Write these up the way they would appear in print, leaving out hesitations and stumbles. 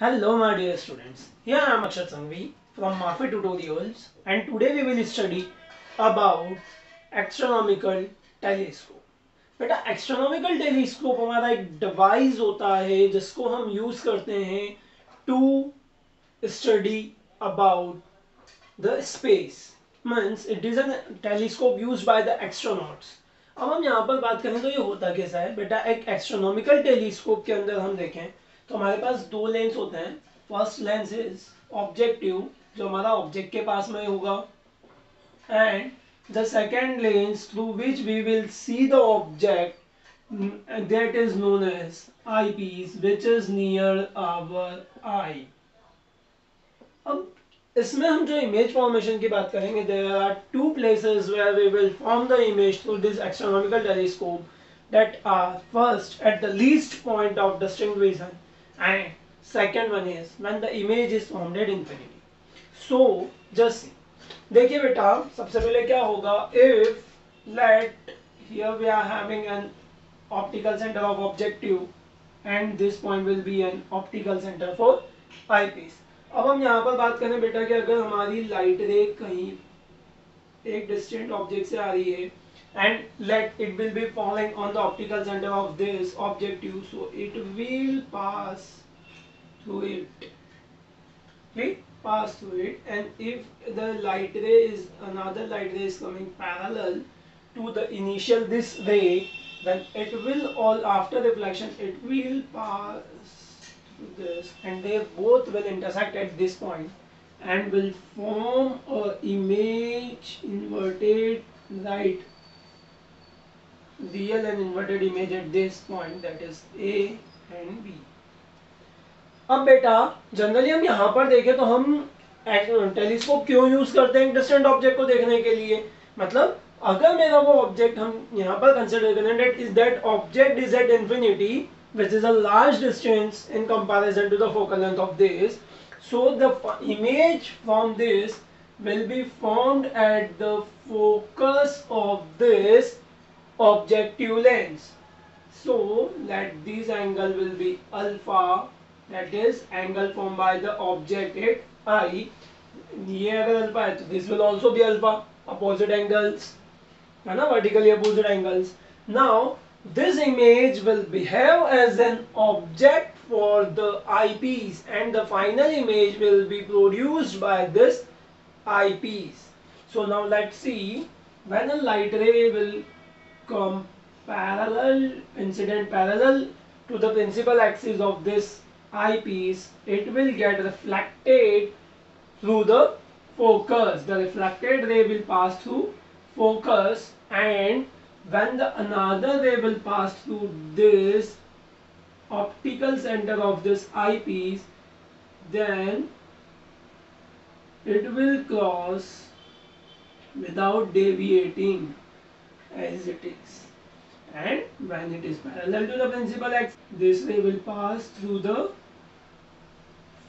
Hello my dear students, here I am Akshat Sangvi from Mafi Tutorials and today we will study about astronomical telescope. बेटा astronomical telescope हमारा एक device होता है जिसको हम use करते हैं to study about the space. Means it is a telescope used by the astronauts. अब हम यहाँ पर बात करें तो ये होता कैसा है बेटा, एक एस्ट्रोनॉमिकल टेलीस्कोप के अंदर हम देखें तो हमारे पास दो लेंस होते हैं. फर्स्ट लेंस इज ऑब्जेक्टिव जो हमारा ऑब्जेक्ट के पास में होगा and the second lens through which we will see the object that is known as eyepiece which is near our eye. अब इसमें हम जो इमेज फॉर्मेशन की बात करेंगे there are two places where we will form the image through this astronomical telescope that are first at the least point of distinct vision and second one is when the image is formed at infinity. So just see, देखिए बेटा सबसे पहले क्या होगा, if let here we are having an optical center of objective and this point will be an optical center for eyepiece. अब हम यहाँ पर बात करें बेटा कि अगर हमारी लाइट रे कहीं एक डिस्टेंट ऑब्जेक्ट से आ रही है and let it will be falling on the optical center of this objective, so it will pass through it. Okay, pass through it, and if the light ray is another light ray is coming parallel to the initial this ray, then it will all after reflection it will pass through this and they both will intersect at this point and will form a image inverted right real and inverted image at this point, that is A and B. अब बेटा generally हम यहाँ पर देखें तो हम telescope क्यों use करते हैं डिस्टेंट ऑब्जेक्ट को देखने के लिए, मतलब अगर मेरा वो ऑब्जेक्ट हम यहाँ पर कंसिडर करें that is that object is at infinity which is a large distance in comparison to the focal length of this, so the image from this will be formed at the focus of this objective lens. So let this angle will be alpha, that is angle formed by the object at I. ये अगर alpha है तो this will also be alpha, opposite angles है ना, vertically opposite angles. Now this image will behave as an object for the eyepiece and the final image will be produced by this eyepiece. So now let's see, when a light ray will come parallel, incident parallel to the principal axis of this eyepiece, it will get reflected through the focus. The reflected ray will pass through focus, and when the another ray will pass through this optical center of this eyepiece, then it will cross without deviating as it is, and when it is parallel to the principal axis, this ray will pass through the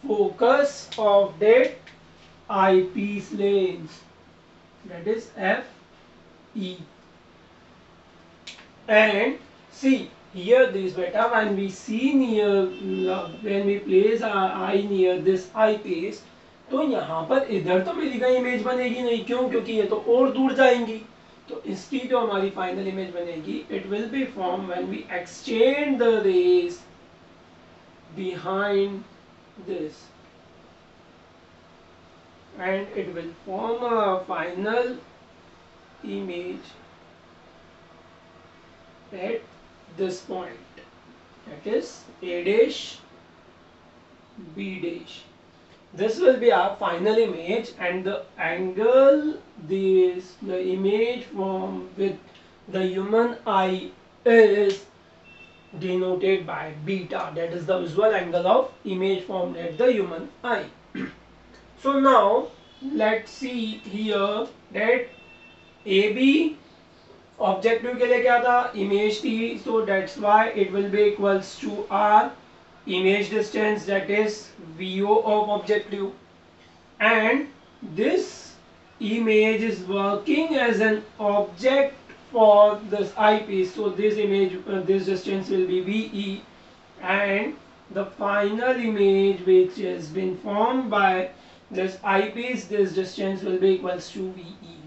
focus of that eyepiece lens, that is FE. And see here this beta, when we see near, when we place our eye near this eyepiece, तो यहाँ पर इधर तो मेरी कोई image बनेगी नहीं, क्यों, क्योंकि ये तो और दूर जाएंगी. तो इसकी जो हमारी फाइनल इमेज बनेगी, it will be form when we exchange the rays behind this and it will form a final image at this point, that is A dash B dash. This will be our final image, and the angle the image from with the human eye is denoted by beta, that is the visual angle of image formed at the human eye. So now let's see here that AB objective के लिए क्या था, image थी, so that's why it will be equals to R image distance, that is VO of objective, and this image is working as an object for this eyepiece, so this image this distance will be VE, and the final image which has been formed by this eyepiece, this distance will be equals to VE.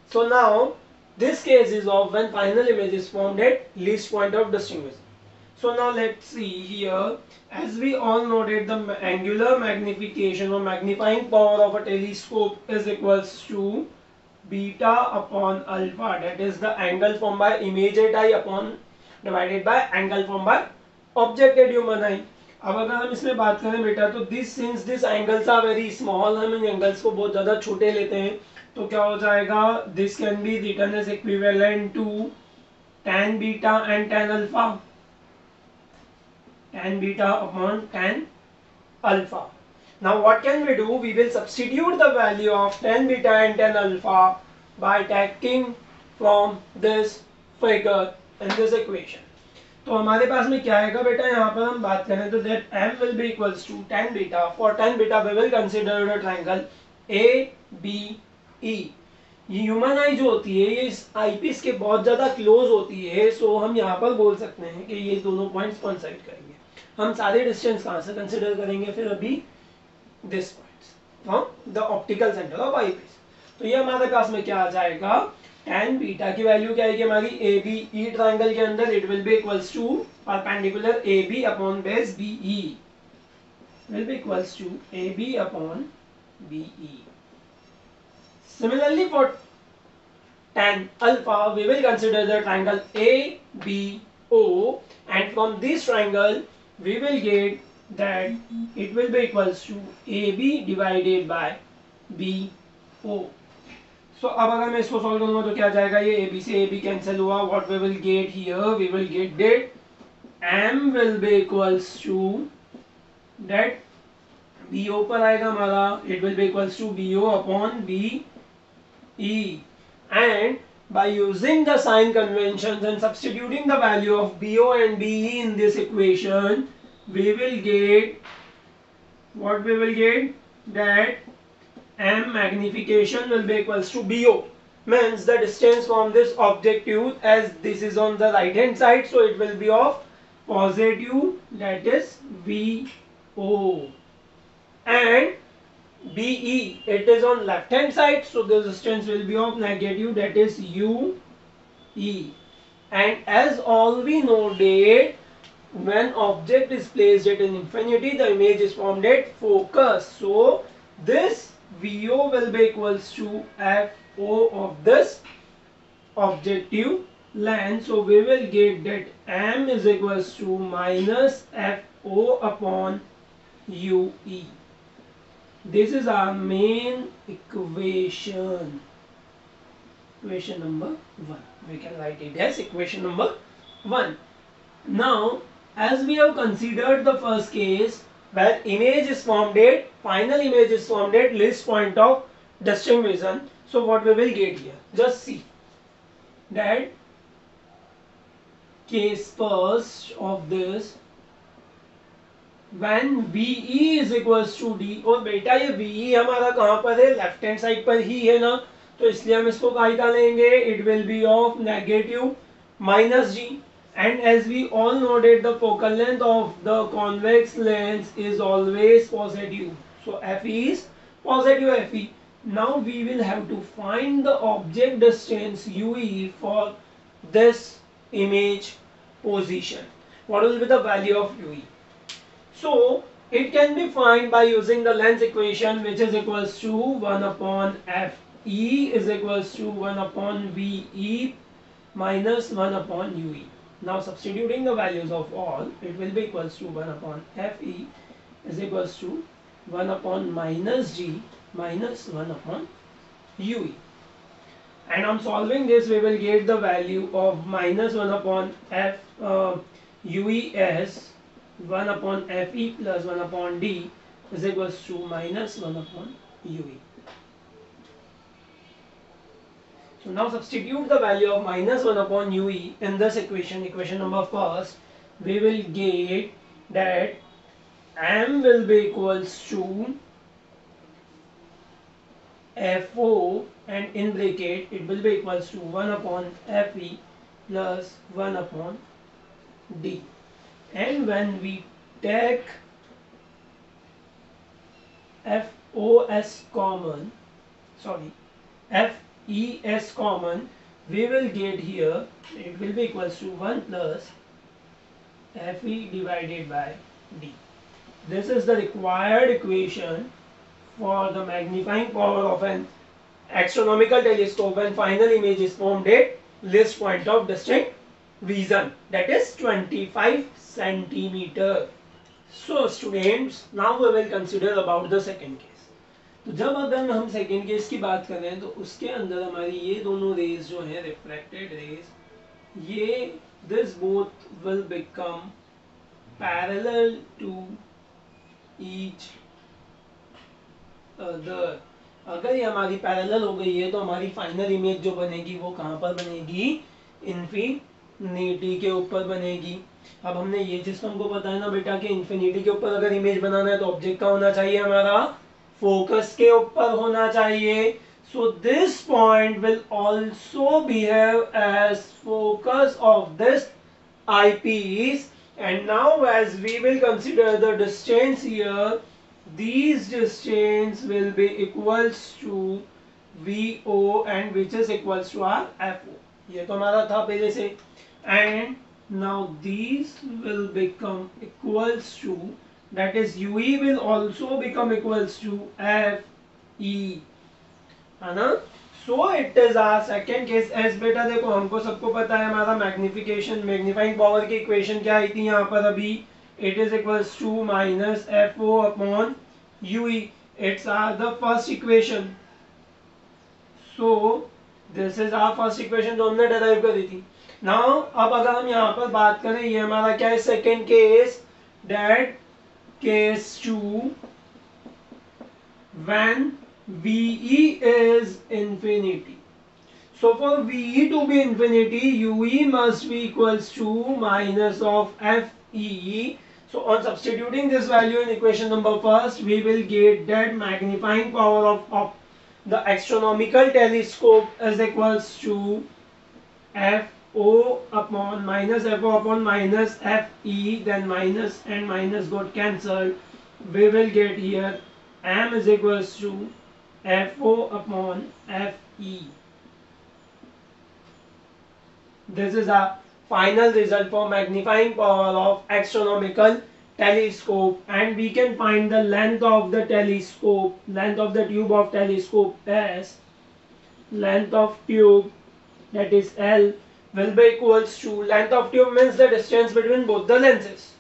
So now this case is of when final image is formed at least point of distinguishing. So now let's see here, as we all know that the angular magnification or magnifying power of a telescope is equals to beta upon alpha, that is the angle formed by image at eye upon divided by angle formed by object at human eye. अब अगर हम इसमें बात करें बेटा तो this since this angles are very small, हम इन एंगल्स को बहुत ज़्यादा छोटे लेते हैं, तो क्या हो जाएगा, this can be written as equivalent to tan beta and tan alpha, tan beta upon tan alpha. Now what can we do? We will substitute the value of tan beta and tan alpha by taking from this figure in this equation. तो हमारे पास में क्या आएगा बेटा, यहाँ पर हम बात करें तो that m will be equals to tan beta. For tan beta we will consider the triangle ABE. ये ह्यूमन आई जो होती है ये इस आईपीस के बहुत ज़्यादा क्लोज होती है, सो हम यहाँ पर बोल सकते हैं कि ये दोनों पॉइंट्स कॉन्साइड करेंगे. हम सारे डिस्टेंस कहाँ से कंसिडर करेंगे फिर अभी, this points from the optical centre of eyepiece. तो ये हमारे पास में क्या आ जाएगा, tan बीटा की वैल्यू क्या आएगी हमारी, ABE ट्राइंगल के अंदर it will be equals to perpendicular AB upon base BE will be equals to AB upon BE. Similarly for tan alpha we will consider the triangle ABO, and from this triangle we will get that it will be equals to AB divided by BO. So अब अगर मैं इसको solve करूंगा तो क्या जाएगा, ये AB से AB कैंसिल हुआ, what we will get here, we will get that M will be equals to that BO पर आएगा हमारा, it will be equals to BO upon BE, and by using the sign conventions and substituting the value of BO and BE in this equation, we will get what we will get, that M magnification will be equals to BO, means the distance from this objective, as this is on the right hand side, so it will be of positive, that is VO, and BE it is on left hand side, so the distance will be of negative, that is UE. And as all we know that when object is placed at an infinity, the image is formed at focus, so this VO will be equals to FO of this objective length, so we will get that M is equals to minus FO upon UE. This is our main equation, equation number 1. We can write it as equation number 1. Now as we have considered the first case where image is formed at, final image is formed at least point of distinction, so what we will get here, just see that case first of this, when VE is equals to D, और बेटा ये VE हमारा कहाँ पर है, left hand side पर ही है ना, तो इसलिए हम इसको कहाँ निकालेंगे, it will B of negative minus G, and as we all know that the focal length of the convex lens is always positive, so FE is positive FE. Now we will have to find the object distance UE for this image position. What will be the value of UE? So it can be found by using the lens equation, which is equals to 1 upon FE is equals to 1 upon VE minus 1 upon UE. Now substituting the values of all, it will be equals to 1 upon FE is equals to 1 upon minus G minus 1 upon UE. And on solving this we will get the value of minus 1 upon UE as 1 upon FE plus 1 upon D is equals to minus 1 upon UE. So now substitute the value of minus 1 upon UE in this equation, equation number first, we will get that M will be equals to FO, and in bracket it will be equals to 1 upon FE plus 1 upon D. And when we take FOS common, sorry, FES common, we will get here, it will be equals to 1 plus Fe divided by D. This is the required equation for the magnifying power of an astronomical telescope when final image is formed at least point of distant vision, that is 25 centimeter. So students, now we will consider about the second case. तो जब अगर हम second case की बात करें तो उसके अंदर हमारी ये दोनों रेज जो है रिफ्लेक्टेड रेज, ये this both will become parallel to each other. अगर ये हमारी पैरेलल हो गई है तो हमारी फाइनल इमेज जो बनेगी वो कहाँ पर बनेगी? इन्फिनिटी के ऊपर बनेगी. अब हमने ये चीज तो हमको पता है ना बेटा कि इन्फिनिटी के ऊपर अगर इमेज बनाना है तो ऑब्जेक्ट का होना चाहिए हमारा फोकस के ऊपर होना चाहिए. So this point will also behave as focus of this eyepiece. And now as we will consider the distance here, these distance will be equals to VO and which is equals to our FO. ये तो हमारा था पहले से. And now these will become equals to, that is UE will also become equals to FE, है ना. So it is our second case. as बेटा देखो हमको सबको पता है हमारा मैग्निफिकेशन मैग्नीफाइंग पावर की इक्वेशन क्या आई थी यहाँ पर अभी, it is equals to minus FO upon UE. It's the first equation. So this is our first equation जो हमने derive करी थी. Now अब अगर हम यहाँ पर बात करें, ये हमारा क्या है second case, that case 2 when VE is infinity. So for VE to be infinity, UE must be equals to minus of FE. So on substituting this value in equation number first, we will get that magnifying power of the astronomical telescope is equals to FO upon minus FO upon minus FE, then minus and minus got cancelled. We will get here M is equals to FO upon FE. This is our final result for magnifying power of astronomical telescope, and we can find the length of the telescope, length of the tube of telescope as length of tube, that is L, will be equals to, length of tube means the distance between both the lenses.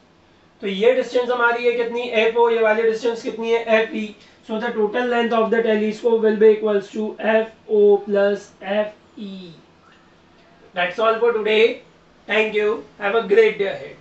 तो ये distance हमारी है कितनी? FO. ये वाली distance कितनी है? FE. So the total length of the telescope will be equals to FO plus FE. That's all for today. Thank you. Have a great day ahead.